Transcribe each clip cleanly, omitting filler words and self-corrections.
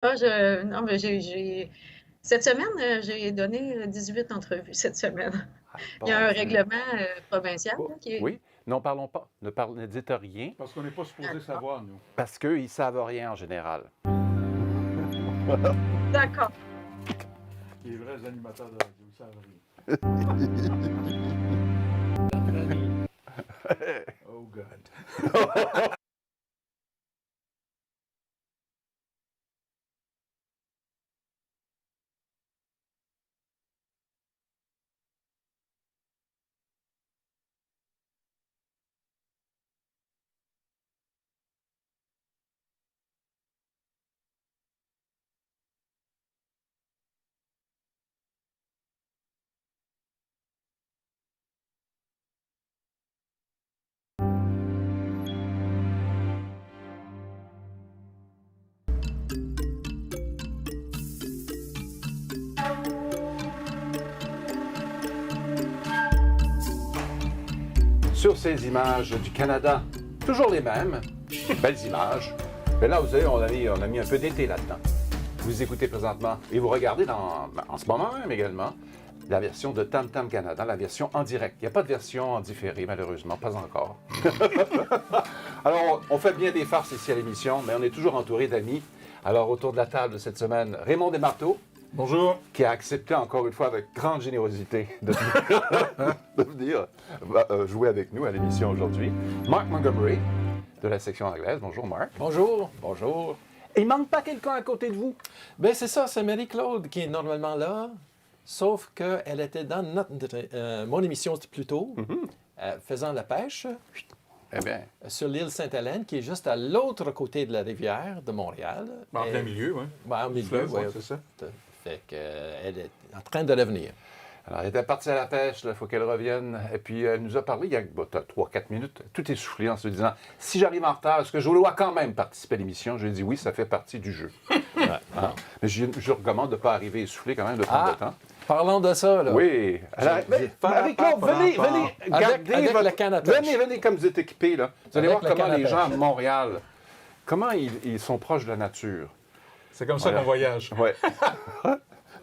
Non, mais cette ssemaine, j'ai donné 18 entrevues cette semaine. Ah, Il y a bon un Dieu. règlement provincial Oh, là, qui est. oui, n'en parlons pas. Ne dites rien, Parce qu'on n'est pas supposé D'accord. savoir, nous. parce qu'ils ne savent rien en général. D'accord. Les vrais animateurs de radio, ils savent rien. Oh God. Sur ces images du Canada, toujours les mêmes, belles images. Mais là, vous savez, on a mis un peu d'été là-dedans. Vous écoutez présentement et vous regardez en ce moment même également la version de Tam Tam Canada, la version en direct. Il n'y a pas de version en différé, malheureusement, pas encore. Alors, on fait bien des farces ici à l'émission, mais on est toujours entouré d'amis. Alors, autour de la table cette semaine, Raymond Desmarteaux, Bonjour. qui a accepté encore une fois avec grande générosité de venir jouer avec nous à l'émission aujourd'hui. Mark Montgomery, de la section anglaise. Bonjour, Mark. Bonjour, bonjour. Il manque pas quelqu'un à côté de vous? Ben c'est ça, c'est Marie-Claude qui est normalement là, sauf qu'elle était dans mon émission plus tôt, faisant la pêche Eh bien, sur l'île Sainte-Hélène, qui est juste à l'autre côté de la rivière de Montréal. En Et- plein milieu, oui. Ben, en milieu, Fleuve, ouais. ouais, c'est ça. Fait qu'elle est en train de revenir. alors, elle était partie à la pêche, il faut qu'elle revienne. Et puis, elle nous a parlé il y a 3-4 minutes, tout essoufflé en se disant si j'arrive en retard, est-ce que je dois quand même participer à l'émission? J'ai dit oui, ça fait partie du jeu. Hein? Mais je recommande de ne pas arriver essoufflé quand même, de prendre le temps. Parlons de ça, là. Oui. Alors, Marie-Claude, venez, gardez avec votre... la canne à pêche. Venez comme vous êtes équipés, là. Vous allez Avec voir la comment canne à les gens à pêche. Montréal, comment ils sont proches de la nature. C'est comme ça Voilà. qu'on voyage. Ouais.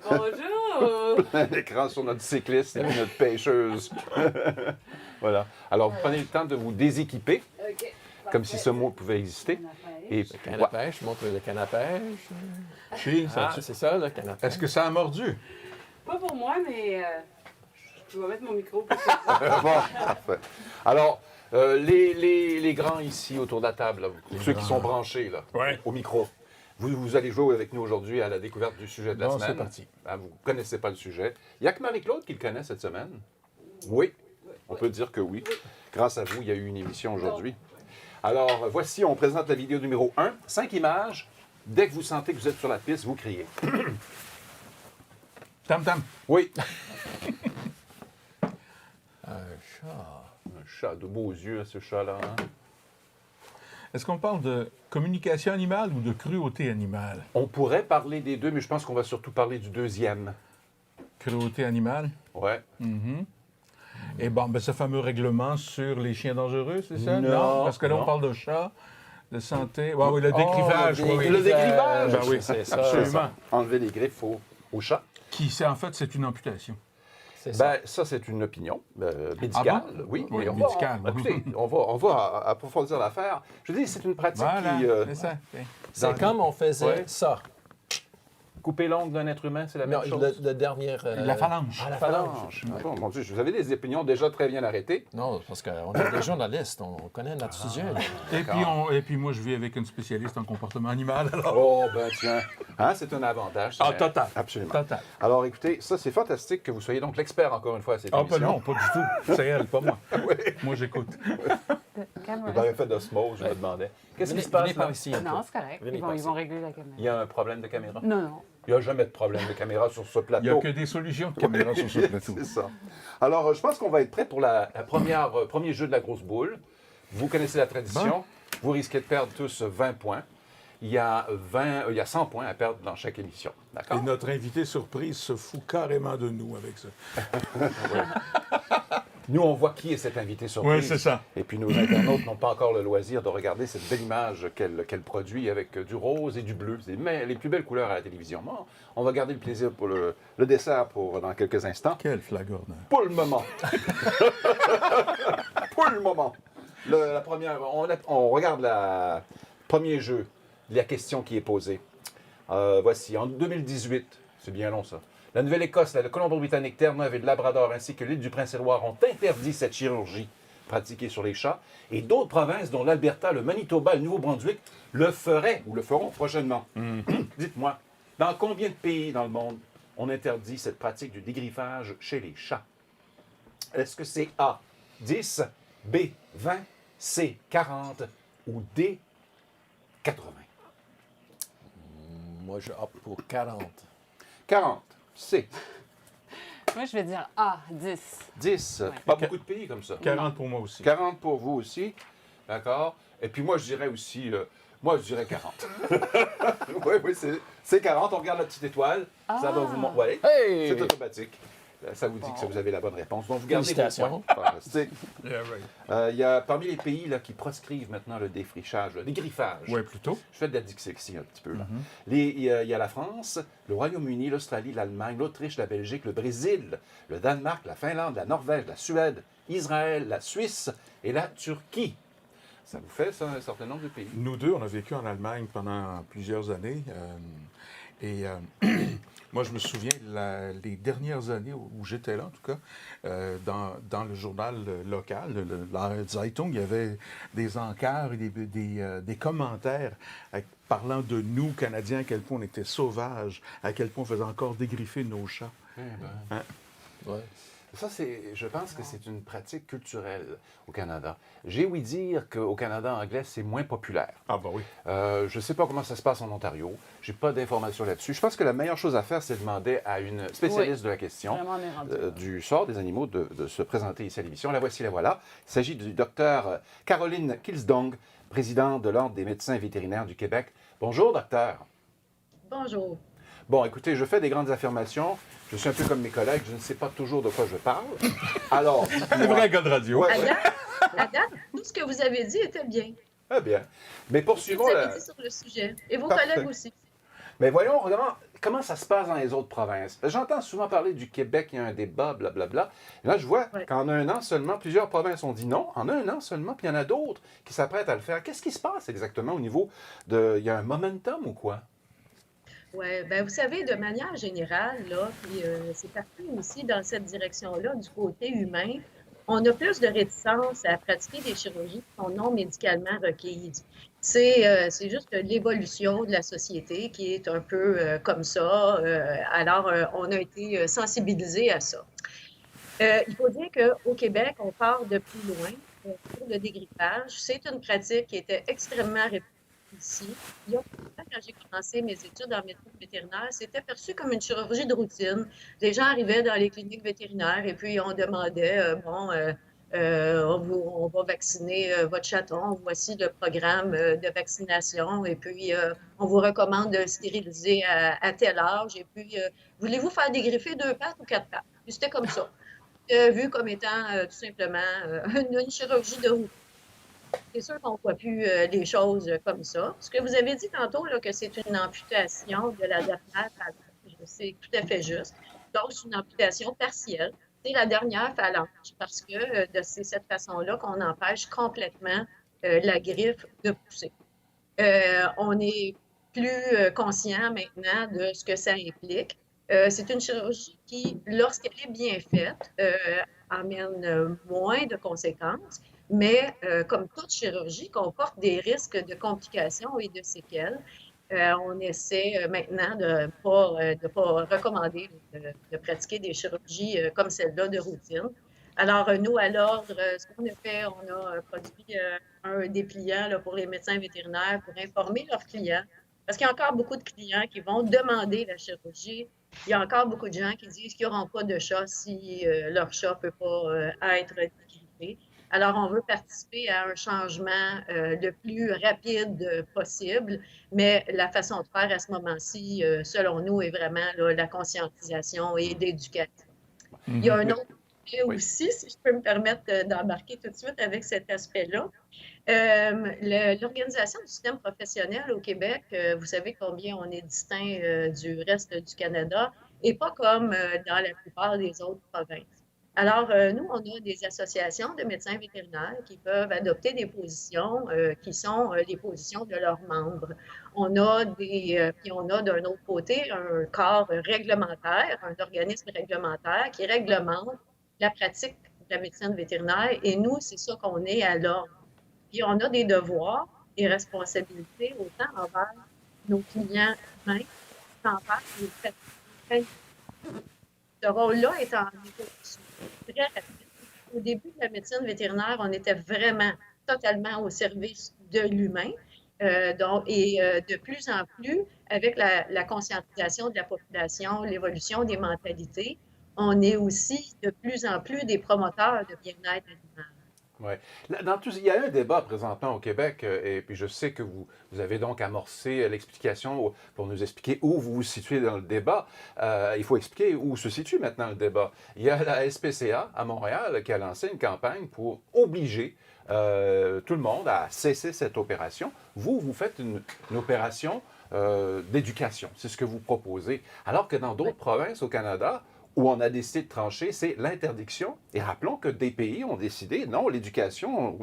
Bonjour! Un écran sur notre cycliste et puis notre pêcheuse. Voilà. Alors, vous prenez le temps de vous déséquiper, OK. comme si ce mot pouvait exister. Et puis, Canne à pêche, montre le canne à pêche. Puis, ça- Ah, c'est ça, le canne à pêche. Est-ce que ça a mordu? Pas pour moi, mais je vais mettre mon micro pour bon, parfait. Alors, les grands ici autour de la table, là, ceux qui sont branchés là, Ouais. au micro, vous allez jouer avec nous aujourd'hui à la découverte du sujet de la Bon, semaine. c'est parti. Hein, vous ne connaissez pas le sujet. Il n'y a que Marie-Claude qui le connaît cette semaine. Oui, on peut dire que oui. Grâce à vous, il y a eu une émission aujourd'hui. Alors, voici, on présente la vidéo numéro 1. 5 images. Dès que vous sentez que vous êtes sur la piste, vous criez. Tam Tam. Oui. Un chat. Un chat, de beaux yeux, ce chat-là. Hein? Est-ce qu'on parle de communication animale ou de cruauté animale? On pourrait parler des deux, mais je pense qu'on va surtout parler du deuxième. Cruauté animale. Ouais. Et bon, ben, ce fameux règlement sur les chiens dangereux, c'est ça? Non, Parce que là, non. on parle de chat, de santé. Ouais, oui, le décrivage. oui, oui. Le décrivage. Ben oui, c'est ça. absolument. Enlever les griffes au chat. Qui, c'est en fait, c'est une amputation. C'est ça. Ben, ça, c'est une opinion médicale. Ah bon? Oui, Oui, et médicale. Écoutez, on va approfondir l'affaire. Je dis, c'est une pratique Voilà, qui... c'est ça. Ok. C'est comme on faisait Ouais. ça. Couper l'ongle d'un être humain, c'est la même Non, chose. le dernier... La phalange. Ah, la Phalange. phalange. Bon, mon Dieu, vous avez des opinions déjà très bien arrêtées. Non, parce qu'on est des journalistes, on connaît notre sujet. là. Et puis moi, je vis avec une spécialiste en comportement animal. Alors, Oh, ben tiens. Hein, c'est un avantage. Ah, c'est- total. Absolument. total. Alors, écoutez, ça, c'est fantastique que vous soyez donc l'expert, encore une fois, à cette Ah, émission. ben non, pas du tout. C'est elle, pas moi. Moi, j'écoute. Vous avez fait d'osmose, je me demandais. Qu'est-ce qui Venez, se passe venez là? par ici. un peu. Non, c'est correct. Venez Ils par vont, ici. régler la caméra. Il y a un problème de caméra? Non, non. Il n'y a jamais de problème de caméra sur ce plateau. Il n'y a que des solutions de caméra sur ce plateau. C'est ça. Alors, je pense qu'on va être prêt pour la premier jeu de la grosse boule. Vous connaissez la tradition. Vous risquez de perdre tous 20 points. Il y a 100 points à perdre dans chaque émission. D'accord? Et notre invité surprise se fout carrément de nous avec ça. Nous, on voit qui est cet invité surprise. Oui, c'est ça. Et puis nos internautes n'ont pas encore le loisir de regarder cette belle image qu'elle produit avec du rose et du bleu. C'est les plus belles couleurs à la télévision. Bon, on va garder le plaisir pour le dessert dans quelques instants. Quel flagorneur. Pour le moment. Pour le moment. La première, on regarde le premier jeu, la question qui est posée. Voici, en 2018, c'est bien long ça, la Nouvelle-Écosse, la Colombie-Britannique, Terre-Neuve et le Labrador, ainsi que l'île du Prince-Édouard ont interdit cette chirurgie pratiquée sur les chats, et d'autres provinces, dont l'Alberta, le Manitoba et le Nouveau-Brunswick, le feraient ou le feront prochainement. Dites-moi, dans combien de pays dans le monde on interdit cette pratique du dégriffage chez les chats? Est-ce que c'est A, 10, B, 20, C, 40 ou D, 80? Moi, je opte pour 40. 40, C, Moi, je vais dire A, 10. 10. Ouais. Pas beaucoup de pays comme ça. 40 pour moi aussi. 40 pour vous aussi, d'accord? Et puis moi, je dirais aussi, moi, je dirais 40. Oui, c'est 40. On regarde la petite étoile. Ça va vous montrer. Hey! C'est automatique. Ça vous dit que vous avez la bonne réponse. Donc, vous gardez vos Félicitations. points. Fantastique. Yeah, right. Il y a parmi les pays là, qui proscrivent maintenant le défrichage, le dégriffage. Oui, plutôt. Je fais de la dyslexie un petit peu. Là. Il y a la France, le Royaume-Uni, l'Australie, l'Allemagne, l'Autriche, la Belgique, le Brésil, le Danemark, la Finlande, la Norvège, la Suède, Israël, la Suisse et la Turquie. Ça vous fait ça, un certain nombre de pays. Nous deux, on a vécu en Allemagne pendant plusieurs années. Moi, je me souviens, les dernières années où j'étais là, en tout cas, dans le journal local, la Zeitung, il y avait des encarts et des commentaires parlant de nous, Canadiens, à quel point on était sauvages, à quel point on faisait encore dégriffer nos chats. Eh ben. Hein? Ouais. Ça, je pense que c'est une pratique culturelle au Canada. J'ai ouï dire qu'au Canada anglais, c'est moins populaire. Ah, bah oui. Je ne sais pas comment ça se passe en Ontario. Je n'ai pas d'informations là-dessus. Je pense que la meilleure chose à faire, c'est de demander à une spécialiste de la question Vraiment, on est rendu là. du sort des animaux de se présenter ici à l'émission. La voici, la voilà. Il s'agit du docteur Caroline Kilsdong, présidente de l'Ordre des médecins vétérinaires du Québec. Bonjour, docteur. Bonjour. Bon, écoutez, je fais des grandes affirmations. Je suis un peu comme mes collègues, je ne sais pas toujours de quoi je parle. Alors, C'est vrai, gars de radio. Ouais. À date, tout ce que vous avez dit était bien. Très bien. Mais Tout poursuivons ce que vous la... avez dit sur le sujet. Et vos Parfait. collègues aussi. Mais voyons, comment ça se passe dans les autres provinces. J'entends souvent parler du Québec, il y a un débat, blablabla. Et là, je vois qu'en un an seulement, plusieurs provinces ont dit non. En un an seulement, puis il y en a d'autres qui s'apprêtent à le faire. Qu'est-ce qui se passe exactement au niveau de... Il y a un momentum ou quoi? Oui, ben vous savez, de manière générale, là, puis c'est parti aussi dans cette direction-là, du côté humain, on a plus de réticence à pratiquer des chirurgies qui sont non médicalement requises. C'est juste l'évolution de la société qui est un peu comme ça. Alors, on a été sensibilisés à ça. Il faut dire qu'au Québec, on part de plus loin pour le dégrippage. C'est une pratique qui était extrêmement répandue ici. Il y a longtemps, quand j'ai commencé mes études en médecine vétérinaire, c'était perçu comme une chirurgie de routine. Les gens arrivaient dans les cliniques vétérinaires et puis on demandait, on va vacciner votre chaton, voici le programme de vaccination et puis on vous recommande de stériliser à tel âge et puis voulez-vous faire dégriffer 2 pattes ou 4 pattes? Puis c'était comme ça. Vu comme étant tout simplement une chirurgie de routine. C'est sûr qu'on ne voit plus les choses comme ça. Ce que vous avez dit tantôt, là, que c'est une amputation de la dernière phalange, c'est tout à fait juste. Donc, c'est une amputation partielle. C'est la dernière phalange parce que c'est cette façon-là qu'on empêche complètement la griffe de pousser. On est plus conscient maintenant de ce que ça implique. C'est une chirurgie qui, lorsqu'elle est bien faite, amène moins de conséquences. Mais comme toute chirurgie, comporte des risques de complications et de séquelles. On essaie maintenant de ne pas recommander de pratiquer des chirurgies comme celle-là de routine. Alors, nous, à l'Ordre, ce qu'on a fait, on a produit un dépliant là, pour les médecins vétérinaires pour informer leurs clients. Parce qu'il y a encore beaucoup de clients qui vont demander la chirurgie. Il y a encore beaucoup de gens qui disent qu'ils n'auront pas de chat si leur chat ne peut pas être dégriffé. Alors, on veut participer à un changement le plus rapide possible, mais la façon de faire à ce moment-ci, selon nous, est vraiment là, la conscientisation et l'éducation. Il y a un autre Et Oui. aussi, si je peux me permettre d'embarquer tout de suite avec cet aspect-là, l'Organisation du système professionnel au Québec, vous savez combien on est distinct du reste du Canada et pas comme dans la plupart des autres provinces. Alors, nous, on a des associations de médecins vétérinaires qui peuvent adopter des positions qui sont les positions de leurs membres. Puis on a d'un autre côté un corps réglementaire, un organisme réglementaire qui réglemente la pratique de la médecine vétérinaire et nous, c'est ça qu'on est à l'ordre. Puis on a des devoirs et responsabilités autant envers nos clients humains qu'envers les praticiens. Ce rôle-là est en évolution très rapide. Au début de la médecine vétérinaire, on était vraiment totalement au service de l'humain. De plus en plus, avec la conscientisation de la population, l'évolution des mentalités, on est aussi de plus en plus des promoteurs de bien-être animal. Oui. Il y a un débat présentement au Québec, et puis je sais que vous avez donc amorcé l'explication pour nous expliquer où vous vous situez dans le débat. Il faut expliquer où se situe maintenant le débat. Il y a la SPCA à Montréal qui a lancé une campagne pour obliger tout le monde à cesser cette opération. Vous faites une opération d'éducation. C'est ce que vous proposez. Alors que dans d'autres provinces au Canada, où on a décidé de trancher, c'est l'interdiction. Et rappelons que des pays ont décidé, non, l'éducation,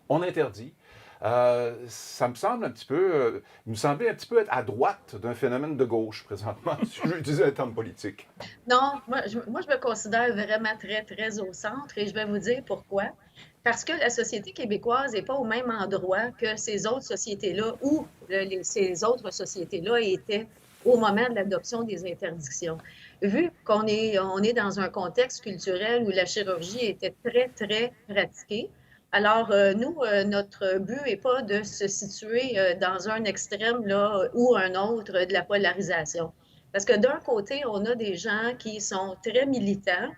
on interdit. Ça me semble un petit peu, il me semblait un petit peu être à droite d'un phénomène de gauche présentement, si je veux utiliser un terme politique. Non, moi, je me considère vraiment très, très au centre et je vais vous dire pourquoi. Parce que la société québécoise n'est pas au même endroit que ces autres sociétés-là ou ces autres sociétés-là étaient au moment de l'adoption des interdictions. Vu qu'on on est dans un contexte culturel où la chirurgie était très, très pratiquée, alors nous, notre but n'est pas de se situer dans un extrême là, ou un autre de la polarisation. Parce que d'un côté, on a des gens qui sont très militants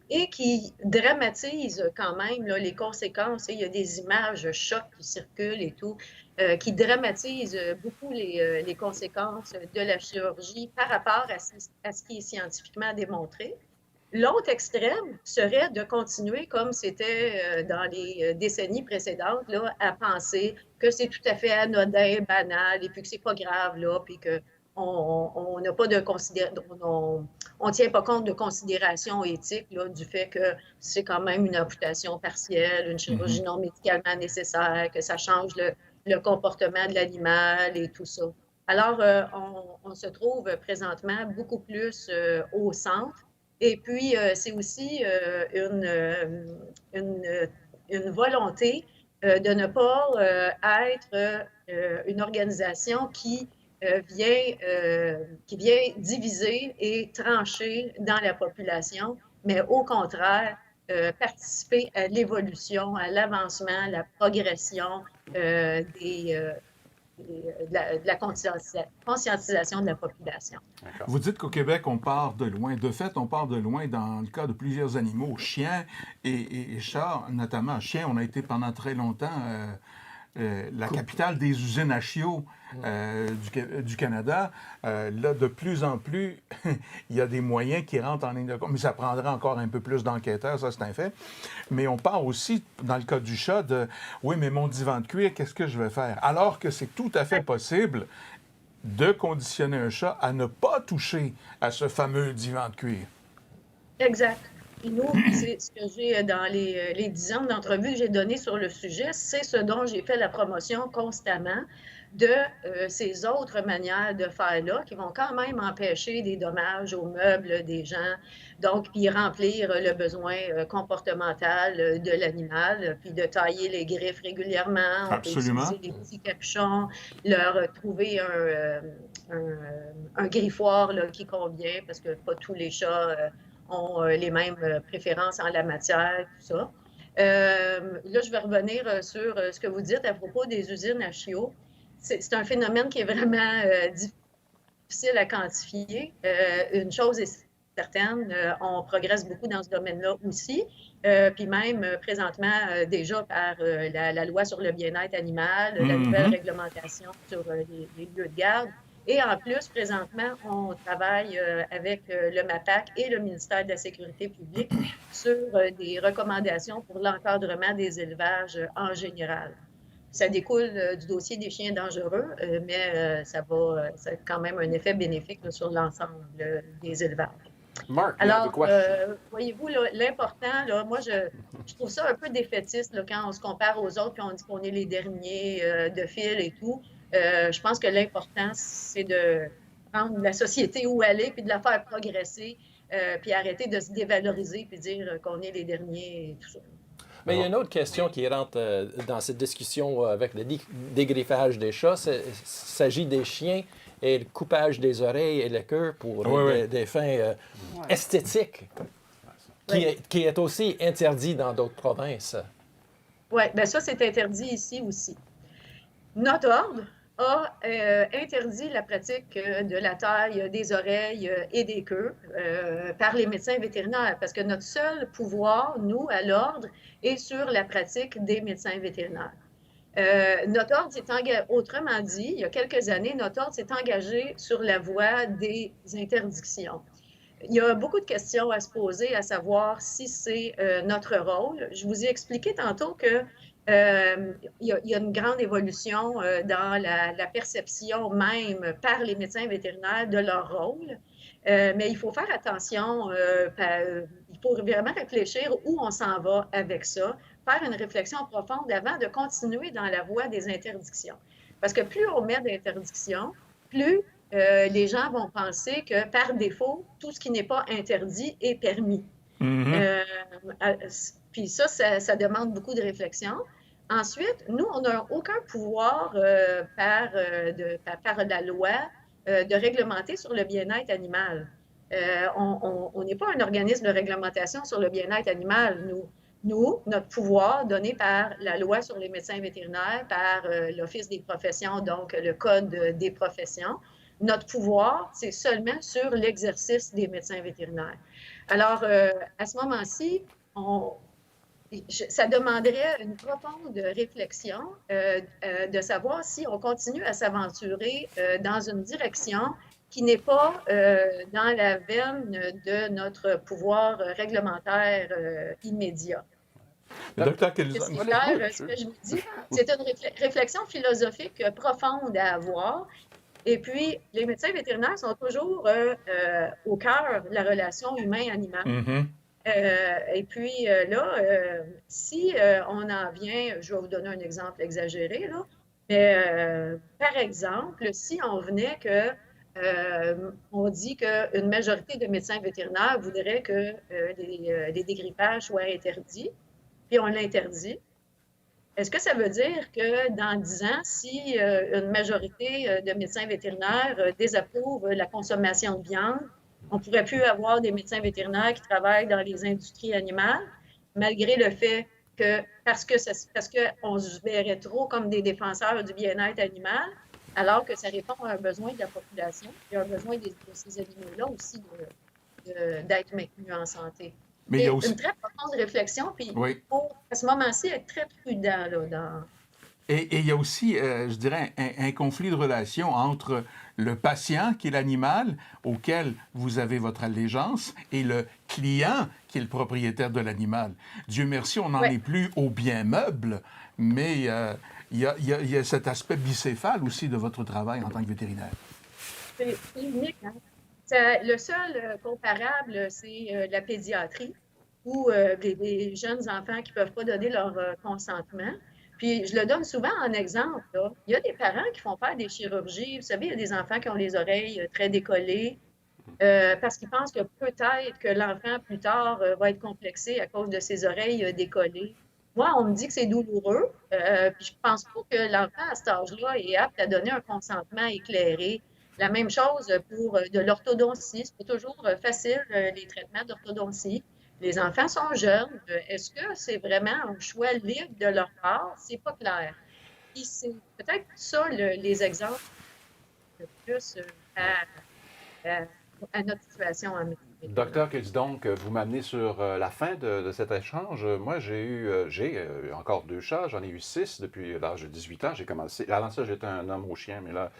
et qui dramatisent quand même là, les conséquences. Il y a des images chocs qui circulent et tout, qui dramatisent beaucoup les conséquences de la chirurgie par rapport à ce qui est scientifiquement démontré. L'autre extrême serait de continuer comme c'était dans les décennies précédentes, là, à penser que c'est tout à fait anodin, banal, et puis que c'est pas grave, là, puis que on n'a pas de on tient pas compte de considérations éthiques là, du fait que c'est quand même une amputation partielle, une chirurgie non médicalement nécessaire, que ça change le comportement de l'animal et tout ça. Alors, on se trouve présentement beaucoup plus au centre. Et puis, c'est aussi une volonté de ne pas être une organisation qui vient diviser et trancher dans la population, mais au contraire, participer à l'évolution, à l'avancement, à la progression de la conscientisation de la population. Vous dites qu'au Québec, on part de loin. De fait, on part de loin dans le cas de plusieurs animaux, chiens et chats, notamment. Chiens, on a été pendant très longtemps la capitale des usines à chiots du Canada. Là, de plus en plus, il y a des moyens qui rentrent en ligne de compte. Mais ça prendrait encore un peu plus d'enquêteurs, ça, c'est un fait. Mais on part aussi, dans le cas du chat, de « oui, mais mon divan de cuir, qu'est-ce que je vais faire? » Alors que c'est tout à fait possible de conditionner un chat à ne pas toucher à ce fameux divan de cuir. Exact. Et nous, c'est ce que j'ai dans les 10 ans d'entrevue que j'ai donné sur le sujet, c'est ce dont j'ai fait la promotion constamment de ces autres manières de faire-là qui vont quand même empêcher des dommages aux meubles des gens, donc puis remplir le besoin comportemental de l'animal, puis de tailler les griffes régulièrement, on peut utiliser des petits capuchons, leur trouver un griffoir là, qui convient, parce que pas tous les chats ont les mêmes préférences en la matière, tout ça. Là, je vais revenir sur ce que vous dites à propos des usines à chiots. C'est un phénomène qui est vraiment difficile à quantifier. Une chose est certaine, on progresse beaucoup dans ce domaine-là aussi. Puis même présentement, déjà par la loi sur le bien-être animal, la nouvelle réglementation sur les lieux de garde, Et en plus, présentement, on travaille avec le MAPAC et le ministère de la Sécurité publique sur des recommandations pour l'encadrement des élevages en général. Ça découle du dossier des chiens dangereux, mais ça a quand même un effet bénéfique là, sur l'ensemble des élevages. Mark, you have a Alors, question. voyez-vous, là, l'important, là, moi, je trouve ça un peu défaitiste là, quand on se compare aux autres, puis on dit qu'on est les derniers de fil et tout. Je pense que l'important, c'est de prendre la société où elle est, puis de la faire progresser, puis arrêter de se dévaloriser, puis dire qu'on est les derniers et tout ça. Mais il y a une autre question qui rentre dans cette discussion avec le dégriffage des chats. Il s'agit des chiens et le coupage des oreilles et le queue pour des fins esthétiques, qui est aussi interdit dans d'autres provinces. Oui, bien ça, c'est interdit ici aussi. Notre ordre a interdit la pratique de la taille des oreilles et des queues par les médecins vétérinaires, parce que notre seul pouvoir, nous, à l'ordre, est sur la pratique des médecins vétérinaires. Notre ordre s'est engagé, autrement dit, il y a quelques années, notre ordre s'est engagé sur la voie des interdictions. Il y a beaucoup de questions à se poser, à savoir si c'est notre rôle. Je vous ai expliqué tantôt que il y a une grande évolution dans la perception même par les médecins vétérinaires de leur rôle. Mais il faut faire attention, il faut vraiment réfléchir où on s'en va avec ça, faire une réflexion profonde avant de continuer dans la voie des interdictions. Parce que plus on met d'interdictions, plus les gens vont penser que par défaut, tout ce qui n'est pas interdit est permis. Puis ça demande beaucoup de réflexion. Ensuite, nous, on n'a aucun pouvoir par la loi de réglementer sur le bien-être animal. On n'est pas un organisme de réglementation sur le bien-être animal. Nous, notre pouvoir donné par la loi sur les médecins vétérinaires, par l'Office des professions, donc le Code des professions, notre pouvoir, c'est seulement sur l'exercice des médecins vétérinaires. Alors, à ce moment-ci, ça demanderait une profonde réflexion de savoir si on continue à s'aventurer dans une direction qui n'est pas dans la veine de notre pouvoir réglementaire immédiat. Docteur C'est Kelly. clair, ce que je vous dis. C'est une réflexion philosophique profonde à avoir. Et puis, les médecins vétérinaires sont toujours au cœur de la relation humain-animal. Et puis si on en vient, je vais vous donner un exemple exagéré, là, mais par exemple, si on venait on dit qu'une majorité de médecins vétérinaires voudraient que les dégriffages soient interdits, puis on l'interdit, est-ce que ça veut dire que dans 10 ans, si une majorité de médecins vétérinaires désapprouve la consommation de viande, on ne pourrait plus avoir des médecins vétérinaires qui travaillent dans les industries animales, malgré le fait que, parce qu'on se verrait trop comme des défenseurs du bien-être animal, alors que ça répond à un besoin de la population et un besoin de ces animaux-là aussi d'être maintenus en santé. Mais il y a aussi une très profonde réflexion, puis Oui. il faut, à ce moment-ci, être très prudent là, dans... Et il y a aussi, je dirais, un conflit de relations entre le patient, qui est l'animal, auquel vous avez votre allégeance, et le client, qui est le propriétaire de l'animal. Dieu merci, on n'en est plus au bien meuble, mais il y a cet aspect bicéphale aussi de votre travail en tant que vétérinaire. C'est unique, hein? Le seul comparable, c'est la pédiatrie, où des jeunes enfants qui ne peuvent pas donner leur consentement. Puis, je le donne souvent en exemple, là. Il y a des parents qui font faire des chirurgies. Vous savez, il y a des enfants qui ont les oreilles très décollées parce qu'ils pensent que peut-être que l'enfant, plus tard, va être complexé à cause de ses oreilles décollées. Moi, on me dit que c'est douloureux. Puis, je ne pense pas que l'enfant, à cet âge-là, est apte à donner un consentement éclairé. La même chose pour de l'orthodontie. C'est pas toujours facile, les traitements d'orthodontie. Les enfants sont jeunes. Est-ce que c'est vraiment un choix libre de leur part? C'est pas clair. Puis c'est peut-être ça les exemples le plus à notre situation en médecine. Docteur Kills, donc, vous m'amenez sur la fin de cet échange. Moi, j'ai encore 2 chats. J'en ai eu 6 depuis l'âge de 18 ans. J'ai commencé. Avant ça, j'étais un homme au chien, mais là,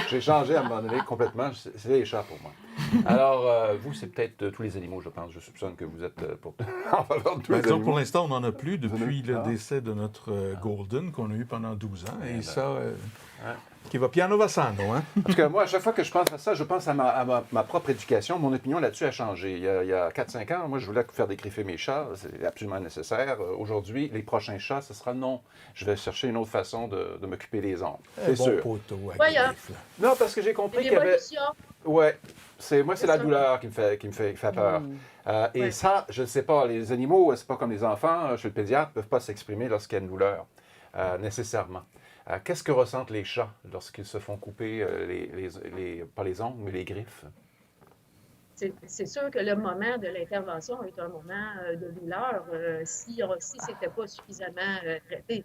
j'ai changé à un moment donné complètement. C'est les chats pour moi. Alors, vous, c'est peut-être tous les animaux, je pense. Je soupçonne que vous êtes en faveur de tous les Disons, animaux. pour l'instant, on n'en a plus depuis le Ah. décès de notre Golden qu'on a eu pendant 12 ans. Et ben, ça, hein. qui va piano va sano, hein? En tout cas, moi, à chaque fois que je pense à ça, je pense à ma propre éducation. Mon opinion là-dessus a changé. Il y a 4-5 ans, moi, je voulais faire dégriffer mes chats. C'est absolument nécessaire. Aujourd'hui, les prochains chats, ce sera non. Je vais chercher une autre façon de m'occuper des ongles. C'est bon sûr. poteau à Voyons. griffe, là. Non, parce que j'ai compris qu'il y avait... L'évolution, Ouais. Moi, c'est la ça. douleur qui me fait peur. Et Ouais. ça, je ne sais pas. Les animaux, c'est pas comme les enfants. Chez le pédiatre, ne peuvent pas s'exprimer lorsqu'il y a une douleur, nécessairement. Qu'est-ce que ressentent les chats lorsqu'ils se font couper, pas les ongles, mais les griffes? c'est sûr que le moment de l'intervention est un moment de douleur si ce n'était pas suffisamment traité.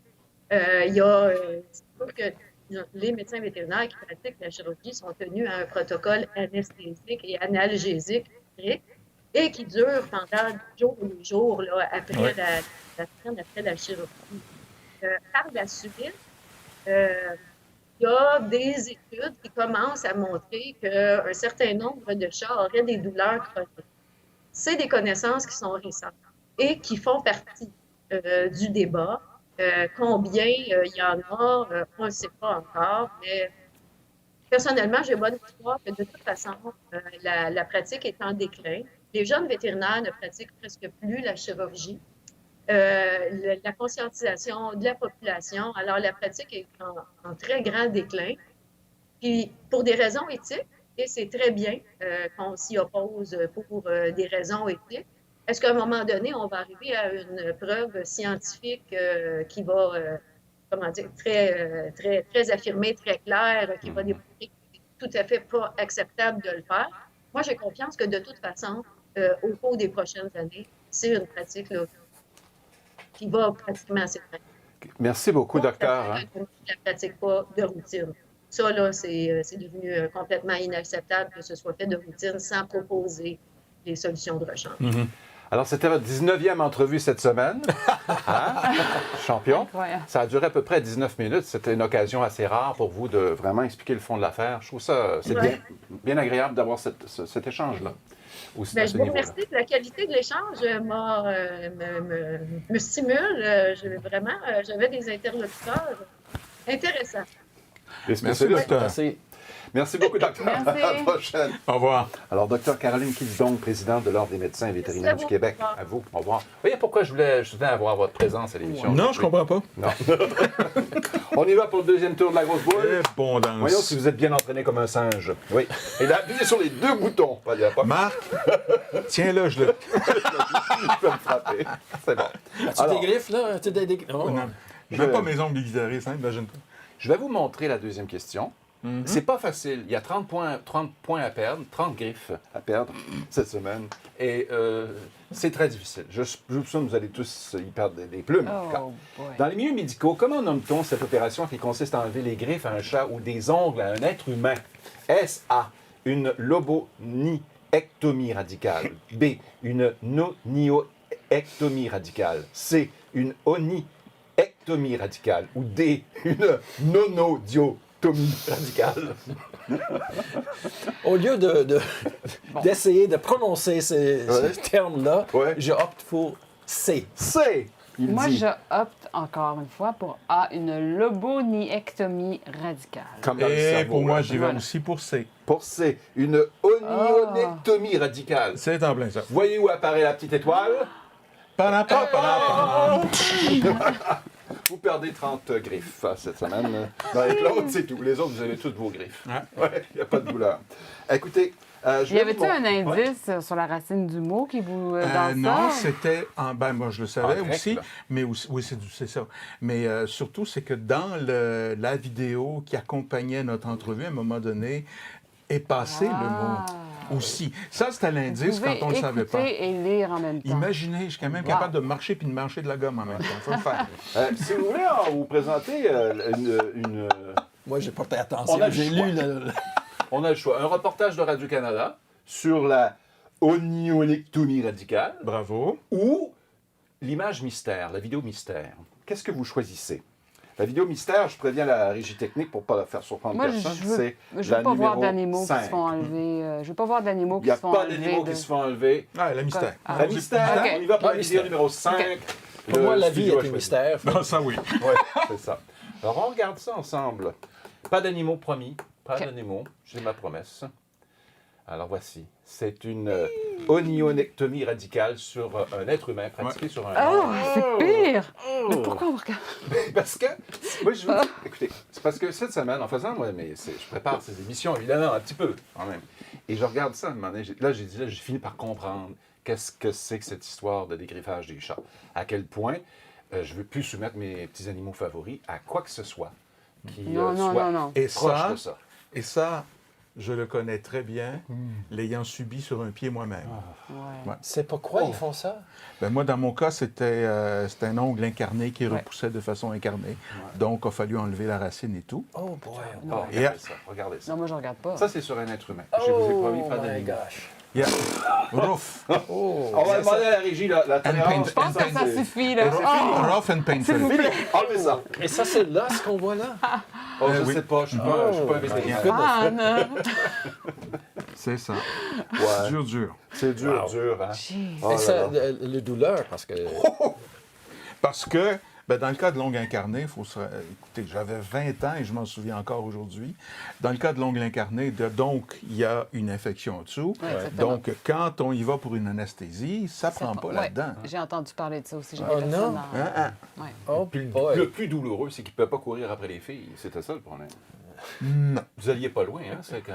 C'est sûr que les médecins vétérinaires qui pratiquent la chirurgie sont tenus à un protocole anesthésique et analgésique strict et qui dure pendant jours et jours là, après la chirurgie. Par la suite, il y a des études qui commencent à montrer qu'un certain nombre de chats auraient des douleurs chroniques. C'est des connaissances qui sont récentes et qui font partie du débat. Combien il y en a, on ne sait pas encore, mais personnellement, j'ai bonne foi que de toute façon, la pratique est en déclin. Les jeunes vétérinaires ne pratiquent presque plus la chirurgie. La conscientisation de la population. Alors, la pratique est en très grand déclin. Puis, pour des raisons éthiques, et c'est très bien qu'on s'y oppose pour des raisons éthiques, est-ce qu'à un moment donné, on va arriver à une preuve scientifique qui va, comment dire, très affirmée, très claire, qui va démontrer que c'est tout à fait pas acceptable de le faire? Moi, j'ai confiance que de toute façon, au cours des prochaines années, c'est une pratique là, qui va pratiquement s'éteindre. Merci beaucoup, docteur. La pratique pas de routine. Ça, là, c'est devenu complètement inacceptable que ce soit fait de routine sans proposer des solutions de rechange. Alors, c'était votre 19e entrevue cette semaine. Hein? Champion. Incroyable. Ça a duré à peu près 19 minutes. C'était une occasion assez rare pour vous de vraiment expliquer le fond de l'affaire. Je trouve ça, c'est bien agréable d'avoir cet échange-là. Aussi, à Je ce vous niveau-là. remercie. La qualité de l'échange me stimule. J'avais des interlocuteurs intéressants. Les Merci, spécialistes. docteur. Merci. Merci beaucoup, docteur. Merci. À la prochaine. Au revoir. Alors, docteur Caroline Kilsdon, présidente de l'Ordre des médecins vétérinaires Merci du à vous. Québec. Au revoir. À vous. Au revoir. Vous voyez pourquoi je tenais à avoir votre présence à l'émission? Non, je comprends pas. Non. On y va pour le deuxième tour de la grosse boule. Bon Voyons si danse. vous êtes bien entraîné comme un singe. Oui. Et là, appuyez sur les 2 boutons. Il y a pas Marc, tiens-le, je le... il peut me frapper. C'est bon. Tu Alors, dégriffes, là? Oh. Non. Même pas mes ongles de guitariste, hein, imagine-toi. je vais vous montrer la deuxième question. C'est pas facile. Il y a 30 points à perdre, 30 griffes à perdre cette semaine. Et c'est très difficile. Je soupçonne que vous allez tous y perdre des plumes. Oh, boy. Dans les milieux médicaux, comment nomme-t-on cette opération qui consiste à enlever les griffes à un chat ou des ongles à un être humain? Est-ce A, une lobonyectomie radicale? B, une nonioectomie radicale? C, une onyectomie radicale? Ou D, une nonodiotomie radicale? Au lieu d'essayer de prononcer ces termes-là, Ouais. je opte pour C. C, il Moi, dit. je opte encore une fois pour A, une lobonyectomie radicale. Comme dans le Et cerveau, pour moi, là. j'y vais Voilà. aussi pour C. Pour C, une onionectomie radicale. C'est en plein ça. Voyez où apparaît la petite étoile? Padam. Vous perdez 30 griffes cette semaine. Avec l'autre, c'est tout. Les autres, vous avez toutes vos griffes. Ouais. Il n'y a pas de douleur. Écoutez, je Y vais avait-tu vous un montrer- indice sur la racine du mot qui vous dans Non, ça? c'était en. Ben, moi, je le savais En grec, aussi. là. Mais aussi, oui, c'est ça. Mais surtout, c'est que dans la vidéo qui accompagnait notre entrevue, à un moment donné, est passé le mot aussi. Ça, c'était Vous l'indice pouvez quand on ne le savait pas. écouter et lire en même temps. Imaginez, je suis quand même capable de marcher puis de marcher de la gomme en même temps. Faut le faire. Si vous voulez, vous présenter Moi, j'ai porté attention. On a le J'ai choix. lu On a le choix. Un reportage de Radio-Canada sur la oniolectomie radicale Bravo. ou l'image mystère, la vidéo mystère. Qu'est-ce que vous choisissez? La vidéo mystère, je préviens la régie technique pour ne pas la faire surprendre Moi, personne, je c'est veux la pas voir numéro d'animaux qui 5. se font enlever. Je veux pas voir d'animaux Il qui n'y a se font pas enlever. d'animaux qui se font enlever. Ah, la mystère. Ah, La mystère, Ok. on y va pour Ah, la vidéo mystère. numéro 5. Pour moi, la vie est un mystère. Non, ça oui. Oui, c'est ça. Alors, on regarde ça ensemble. Pas d'animaux promis, pas Ok. d'animaux, j'ai ma promesse. Alors, voici. C'est une onionectomie radicale sur un être humain, pratiquée sur un Oh, homme. c'est pire! Mais pourquoi on regarde? Parce que, moi, je vous dis, écoutez, c'est parce que cette semaine, en faisant, moi, je prépare ces émissions, évidemment, un petit peu, quand même. Et je regarde ça, à un moment donné, là, j'ai fini par comprendre qu'est-ce que c'est que cette histoire de dégriffage des chats. À quel point je ne veux plus soumettre mes petits animaux favoris à quoi que ce soit qui Non, soit non. Et proche de ça. ça, je le connais très bien, l'ayant subi sur un pied moi-même. Ouais. C'est pourquoi ils font ça? Ben, moi, dans mon cas, c'était un ongle incarné qui Ouais. repoussait de façon incarnée. Donc, il a fallu enlever la racine et tout. Oh boy. Oh, Et regardez ça, regardez ça. Non, moi, je regarde pas. Ça, c'est sur un être humain. Je vous ai promis pas Oh my d'animaux. gosh. Yeah. Rough. Oh. On va demander à la régie la tolérance. Je pense que ça suffit, là. Rough and painful. Fini, enlevez ça. Et ça, c'est l'os qu'on voit là? Oh, je oui. sais pas, je suis pas un vétérinaire. Ah, non. C'est ça. Ouais. Dur. C'est dur, dur, hein? Jeez. Oh Et là ça, là. le douleur, parce que... Parce que, ben, dans le cas de l'ongle incarné, écoutez, j'avais 20 ans et je m'en souviens encore aujourd'hui. Dans le cas de l'ongle incarné, donc, il y a une infection en dessous. Ouais, exactement. Donc, quand on y va pour une anesthésie, ça Ça prend pas ouais, là-dedans. J'ai entendu parler de ça aussi. J'ai Oh, des non. personnes en- Ouais. Oh Puis boy. le plus douloureux, c'est qu'il ne peut pas courir après les filles. C'était ça le problème. Non. Vous alliez pas loin, hein? C'est quand...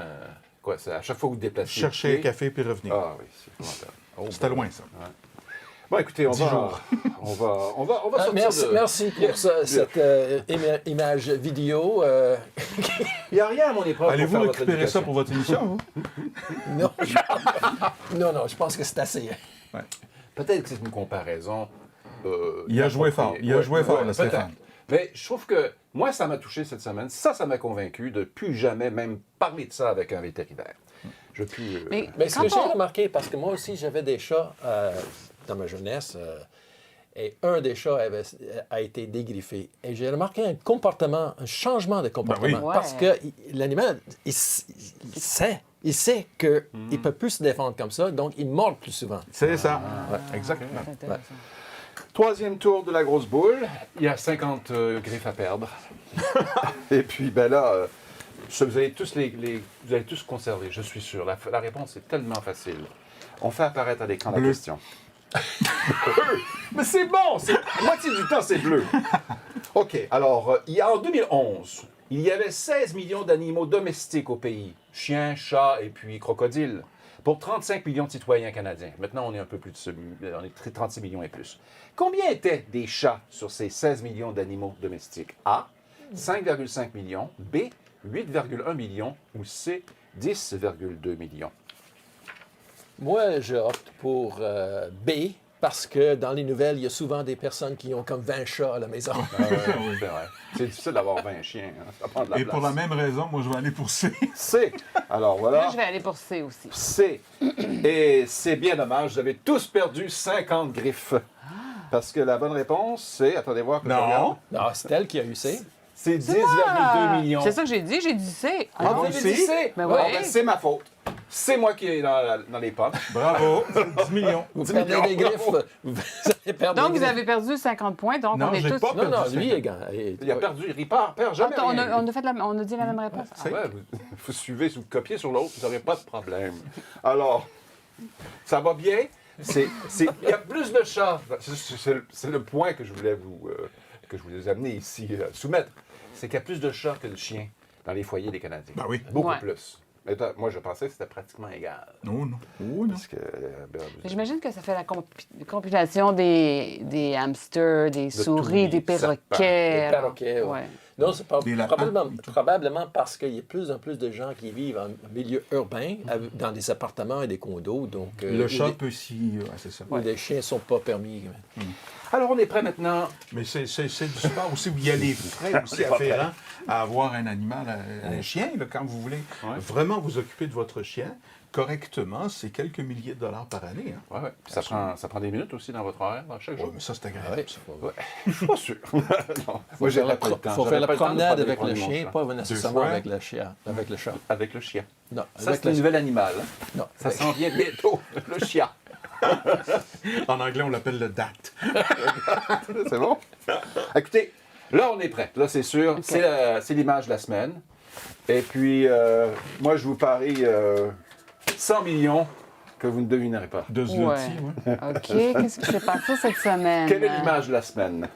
Quoi, c'est à chaque fois que vous déplacez. Chercher le un pied- café puis revenir. Ah oui, c'est épouvantable. Oh, C'était boy. loin, ça. Bon, écoutez, on 10 va, jours. on va sortir Merci, de... merci pour cette image vidéo. Il n'y a rien à mon épreuve. Allez-vous pour faire votre récupérer ça éducation. pour votre émission, vous? Non, non, je pense que c'est assez. Peut-être que c'est une comparaison. Il a joué fort. Il a joué fort, là, peut-être. Stéphane. Mais je trouve que moi, ça m'a touché cette semaine. Ça m'a convaincu de ne plus jamais même parler de ça avec un vétérinaire. Je puis. Mais ce Quand que j'ai on- remarqué, parce que moi aussi, j'avais des chats dans ma jeunesse, et un des chats a été dégriffé. Et j'ai remarqué un changement de comportement. oui. Ouais. Parce que l'animal, il sait qu'il ne peut plus se défendre comme ça, donc il mord plus souvent. C'est ça. Exactement. C'est intéressant. Troisième tour de la grosse boule. Il y a 50 griffes à perdre. Et puis, ben là, vous allez tous vous allez tous conserver, je suis sûr. La réponse est tellement facile. On fait apparaître à l'écran la Bleu. question. Mais c'est bon! La moitié du temps, c'est bleu. OK. Alors, en 2011, il y avait 16 millions d'animaux domestiques au pays. Chiens, chats et puis crocodiles. Pour 35 millions de citoyens canadiens. Maintenant, on est un peu plus on est 36 millions et plus. Combien étaient des chats sur ces 16 millions d'animaux domestiques? A, 5,5 millions. B, 8,1 millions. Ou C, 10,2 millions. Moi, je opte pour B, parce que dans les nouvelles, il y a souvent des personnes qui ont comme 20 chats à la maison. Ah ouais, c'est vrai. C'est difficile d'avoir 20 chiens. Hein. Ça prend de la Et place. pour la même raison, moi, je vais aller pour C. C. Alors Moi, voilà. je vais aller pour C aussi. C. Et c'est bien dommage, vous avez tous perdu 50 griffes. Parce que la bonne réponse, c'est... Attendez voir. que je regarde. Non. Non, c'est elle qui a eu C. C'est 10,2 millions. C'est ça que j'ai dit. J'ai dit C. Ah, Ah, vous non. avez dit C? Ben Bon, ouais. ben, c'est ma faute. C'est moi qui est dans les pommes. Bravo. 10 millions. Vous 10 perdez millions. des griffes. Vous allez perdre Donc, des vous griffes. avez perdu 50 points. Donc, Non, on est j'ai tous... pas Non, non, perdu lui, 50. est gagné. Il a perdu, il perd jamais Attends, rien. on a dit la même réponse. Ah. Ouais, vous suivez, vous copiez sur l'autre, vous n'aurez pas de problème. Alors, ça va bien? Il y a plus de chats. C'est le point que je voulais vous amener ici, soumettre. C'est qu'il y a plus de chats que de chiens dans les foyers des Canadiens. Ben oui. Beaucoup Ouais. plus. Mais moi, je pensais que c'était pratiquement égal. Non, non. Oh, non. Parce que... Mais j'imagine que ça fait la compilation des hamsters, des souris, tous les des perroquets. Des perroquets, ouais. Ouais. Non, c'est Des lapins. probablement parce qu'il y a de plus en plus de gens qui vivent en milieu urbain, dans des appartements et des condos. Donc, Le où chat les- peut s'y... Ouais, c'est ça. où les chiens ne sont pas permis. Alors, on est prêt maintenant. Mais c'est du sport aussi où il y a les frais aussi afférents à avoir un animal, un chien, là, quand vous voulez vraiment vous occuper de votre chien. correctement, c'est quelques milliers de dollars par année. Hein? Ouais, ouais. Puis ça prend des minutes aussi dans votre horaire, chaque Oui, jour. mais ça, c'est agréable. Ouais. ça. Ouais. Je suis pas sûr. Non. Faut faire la, faut faire la promenade avec le chien. chien, pas nécessairement fois. avec le chien, avec le chat. Avec le chien. Non, Ça, avec c'est un le... nouvel animal. Hein? Non, Ça avec- s'en vient bientôt, le chien. En anglais, on l'appelle le DAT. C'est bon? Écoutez, là, on est prêt. Là, c'est sûr. C'est l'image de la semaine. Et puis, moi, je vous parie 100 millions que vous ne devinerez pas. De Zloty, ouais. OK. Qu'est-ce qui s'est passé cette semaine? Quelle est l'image de la semaine?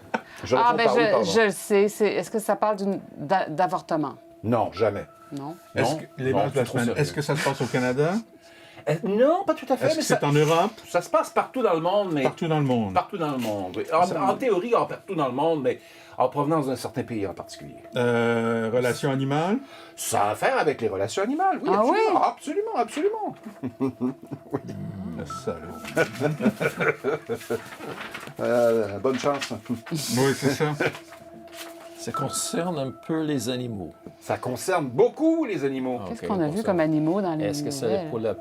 Je Ah, réponds ben par oui, pardon. je le sais. Est-ce que ça parle d'avortement? Non, jamais. Non? Est-ce que l'image de la c'est trop semaine, sérieux. est-ce que ça se passe au Canada? Non, pas tout à fait. Est-ce Mais que c'est en Europe? ça se passe partout dans le monde, mais Partout dans le monde. partout dans le monde. Oui. En théorie, partout dans le monde, mais en provenance d'un certain pays en particulier. Relation animale? Ça a à faire avec les relations animales, oui, Ah absolument, oui? absolument, absolument. Salaud. Bonne chance. Oui, c'est ça. Ça concerne un peu les animaux. Ça concerne beaucoup les animaux. Qu'est-ce Ok, qu'on a bon, vu ça. comme animaux dans les Est-ce que c'est nouvelles? pour la...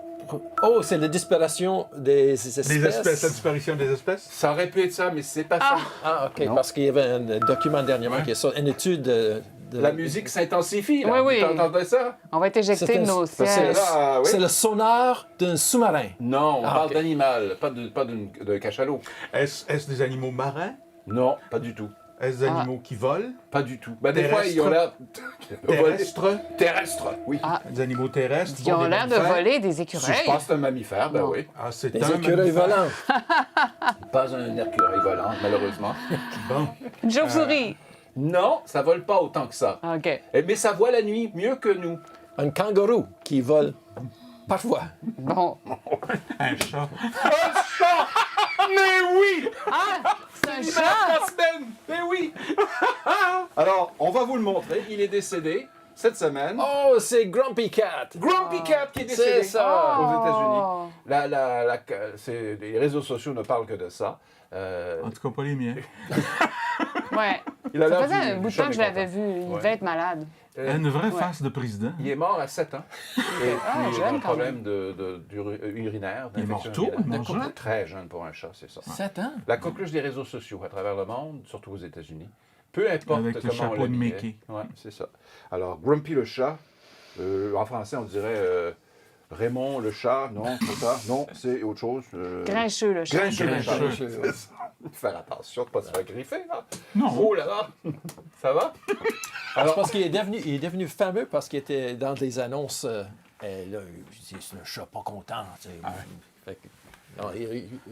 Oh, c'est la disparition des espèces? Les espèces, la disparition des espèces? Ça aurait pu être ça, mais c'est pas ça. Ah, OK, Non. parce qu'il y avait un document dernièrement qui est sorti, une étude de... La musique s'intensifie, là. Oui, oui. Vous entendez ça? On va être éjectés C'est de un- nos c'est sièges. Ah, oui. C'est le sonar d'un sous-marin. Non, on Ah, parle ok. d'animal, pas de cachalot. Est-ce des animaux marins? Non, pas du tout. Est-ce des animaux qui volent? Pas du tout. Ben, des fois, ils ont l'air... Terrestres? Terrestres, oui. Ah. Des animaux terrestres? Ils ont des l'air de mammifères? voler des Si écureuils. je pense que c'est un mammifère, ben Non. oui. Ah, c'est Des un écureuils mammifère. volants. Pas un écureuil volant, malheureusement. Bon. Une chauve-souris. Non, ça vole pas autant que ça. OK. Mais ça voit la nuit mieux que nous. Un kangourou qui vole parfois. Bon. Un chat. Mais oui! Ah! C'est un L'image chat! de la semaine! Mais oui! Alors, on va vous le montrer. Il est décédé cette semaine. Oh, c'est Grumpy Cat. Grumpy Cat qui est décédé C'est ça. aux Oh. États-Unis. Les réseaux sociaux ne parlent que de ça. En tout cas, pas les miens. Ouais. Il a Ça l'air faisait du- un bout de du temps que je chat l'avais mécontent. vu. Il Ouais. devait être malade. Une vraie Ouais. face de président. Il est mort à 7 ans. Et puis, il jeune, a un quand problème urinaire. Il est mort d'infection tôt, urinaire. il est mort jeune. Très jeune pour un chat, c'est ça. 7 ans. La coqueluche des réseaux sociaux à travers le monde, surtout aux États-Unis. Peu importe Avec le comment on chapeau de l'habillait. Mickey. Ouais, c'est ça. Alors, Grumpy le chat, en français, on dirait Raymond le chat. Non, c'est ça. Non, c'est autre chose. Grincheux, le chat. Grincheux le chat. Grincheux. C'est ça. Faire attention de ne pas se faire griffer. Là. Non. Oh là là. Ça va? Je pense qu'il est devenu fameux parce qu'il était dans des annonces. Et là, c'est un chat pas content. Tu sais. Fait que- non, il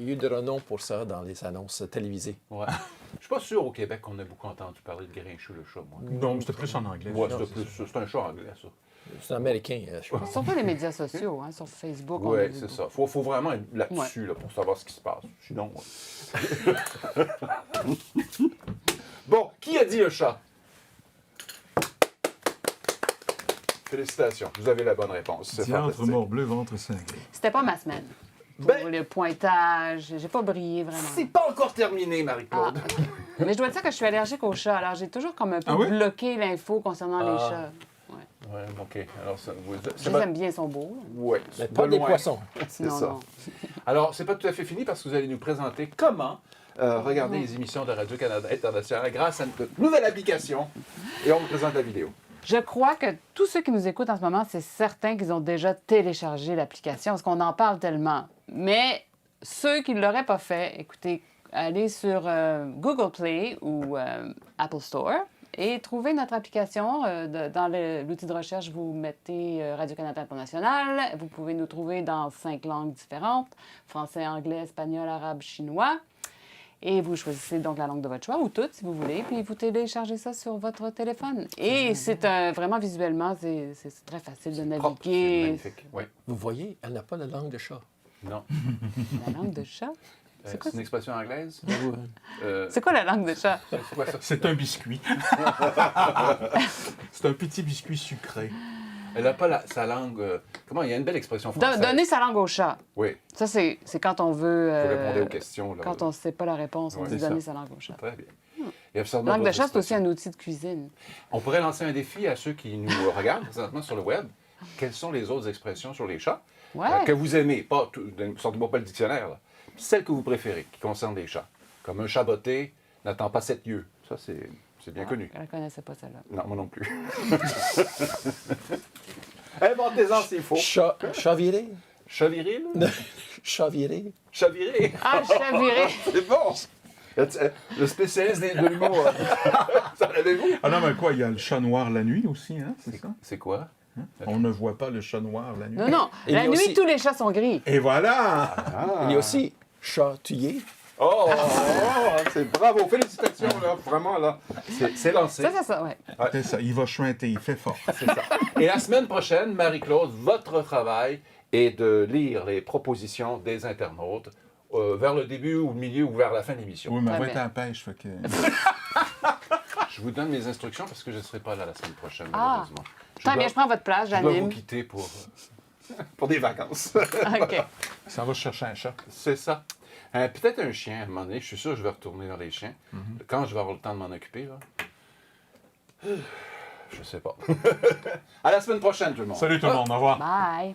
y a eu de renom pour ça dans les annonces télévisées. Ouais. Je suis pas sûr au Québec qu'on a beaucoup entendu parler de Grincheux le chat, moi. Non, mais c'était plus en anglais. Ouais, Non, c'est un chat anglais, ça. C'est américain, je pense. Surtout les médias sociaux, hein, sur Facebook. on Oui, a vu c'est beaucoup. ça. Faut vraiment être là-dessus là, pour savoir ce qui se passe. Sinon. Bon, qui a dit le chat? Félicitations, vous avez la bonne réponse. C'est Diantre, fantastique. mort bleu, ventre cinglé. C'était pas ma semaine. Pour Ben- le pointage, j'ai pas brillé vraiment. C'est pas encore terminé, Marie-Claude. Mais je dois dire que je suis allergique aux chats, alors j'ai toujours comme un peu Ah oui? bloqué l'info concernant les chats. Ouais, OK. Alors, ça, Je les aime bien, ils sont beaux. Ouais, Mais pas des poissons. C'est Non, ça. non. Alors, c'est pas tout à fait fini parce que vous allez nous présenter comment regarder les émissions de Radio-Canada International grâce à notre nouvelle application. Et on vous présente la vidéo. Je crois que tous ceux qui nous écoutent en ce moment, c'est certain qu'ils ont déjà téléchargé l'application parce qu'on en parle tellement. Mais ceux qui ne l'auraient pas fait, écoutez, allez sur Google Play ou Apple Store et trouvez notre application. Dans l'outil de recherche, vous mettez Radio-Canada International. Vous pouvez nous trouver dans 5 langues différentes, français, anglais, espagnol, arabe, chinois. Et vous choisissez donc la langue de votre choix, ou toutes si vous voulez, puis vous téléchargez ça sur votre téléphone. Et c'est vraiment visuellement, c'est très facile de Propre, c'est naviguer. magnifique. Oui. Vous voyez, elle n'a pas la langue de chat. Non. La langue de chat? C'est quoi C'est une expression anglaise? C'est quoi la langue de chat? C'est quoi ça? C'est un biscuit. C'est un petit biscuit sucré. Elle n'a pas sa langue... comment? Il y a une belle expression française. Donner sa langue au chat. Oui, Ça, c'est quand on veut... il faut répondre aux questions. Là. Quand on ne sait pas la réponse, on Ouais, dit c'est donner ça. sa langue au chat. Très bien. Il y a absolument Langue de d'autres chat, c'est aussi expressions. un outil de cuisine. On pourrait lancer un défi à ceux qui nous regardent présentement sur le web. Quelles sont les autres expressions sur les chats? Ouais. que vous aimez, pas, sortez-moi pas le dictionnaire, là. Celle que vous préférez, qui concerne les chats. Comme un chat botté n'attend pas 7 lieues. Ça, c'est bien connu. Je ne connaissais pas celle-là. Non, moi non plus. Inventez-en s'il faut. Chat viré? Chat viril? Chat viré? Chat viré? Ah, je chavirais. C'est bon! Le spécialiste de l'humour. Ça l'avez-vous? Ah non, mais quoi, il y a le chat noir la nuit aussi, hein, c'est ça? C'est quoi? On ne voit pas le chat noir la nuit. Non, non. Il y La a nuit, aussi- tous les chats sont gris. Et voilà! Il y a aussi chatouillé. Oh, c'est bravo, félicitations, là, vraiment, là. C'est lancé. Ça, ouais. C'est ça, il va chuinter, il fait fort. C'est ça. Et la semaine prochaine, Marie-Claude, votre travail est de lire les propositions des internautes vers le début ou le milieu ou vers la fin de l'émission. Oui, mais on va Très être à la pêche, fait que... Je vous donne mes instructions parce que je ne serai pas là la semaine prochaine, Ah. malheureusement. Très bien, je prends votre place, je dois vous j'anime. quitter pour des vacances. OK. Ça va chercher un chat. C'est ça. Peut-être un chien, à un moment donné. Je suis sûr que je vais retourner dans les chiens. Quand je vais avoir le temps de m'en occuper, là. Je sais pas. À la semaine prochaine, tout le monde. Salut tout le monde, au revoir. Bye.